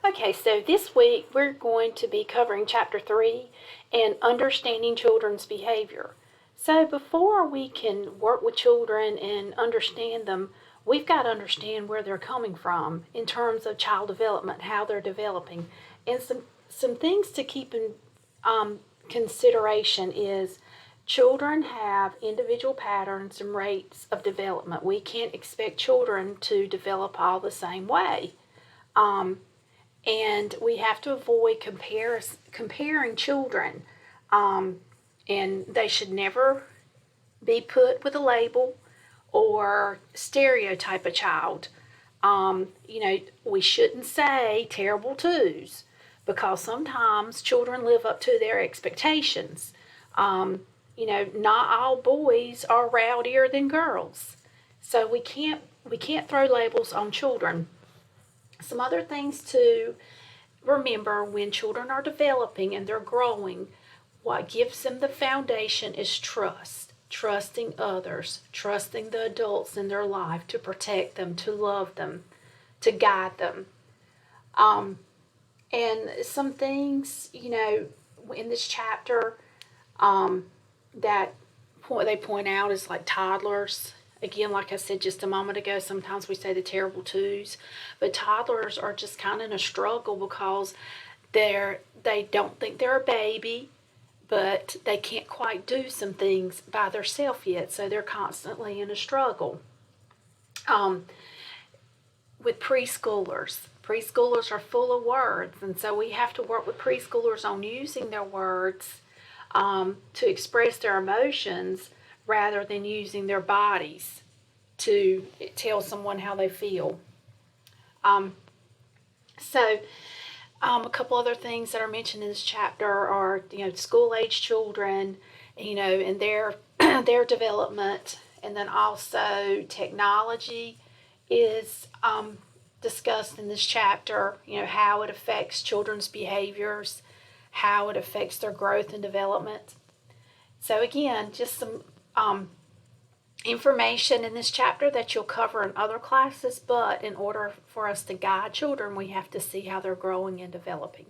Okay, so this week we're going to be covering Chapter 3 and understanding children's behavior. So before we can work with children and understand them, we've got to understand where they're coming from in terms of child development, how they're developing. And some things to keep in consideration is children have individual patterns and rates of development. We can't expect children to develop all the same way. And we have to avoid comparing children. And they should never be put with a label or stereotype a child. We shouldn't say terrible twos because sometimes children live up to their expectations. Not all boys are rowdier than girls. So we can't throw labels on children. Some other things to remember when children are developing and they're growing, what gives them the foundation is trust. Trusting others, trusting the adults in their life to protect them, to love them, to guide them. And some things, in this chapter that they point out is like toddlers. Again, like I said just a moment ago, sometimes we say the terrible twos, but toddlers are just kind of in a struggle because they don't think they're a baby, but they can't quite do some things by themselves yet, so they're constantly in a struggle. With preschoolers are full of words, and so we have to work with preschoolers on using their words to express their emotions rather than using their bodies to tell someone how they feel. A couple other things that are mentioned in this chapter are, school-age children, and their their development, and then also technology is discussed in this chapter. How it affects children's behaviors, how it affects their growth and development. So again, just some information in this chapter that you'll cover in other classes, but in order for us to guide children, we have to see how they're growing and developing.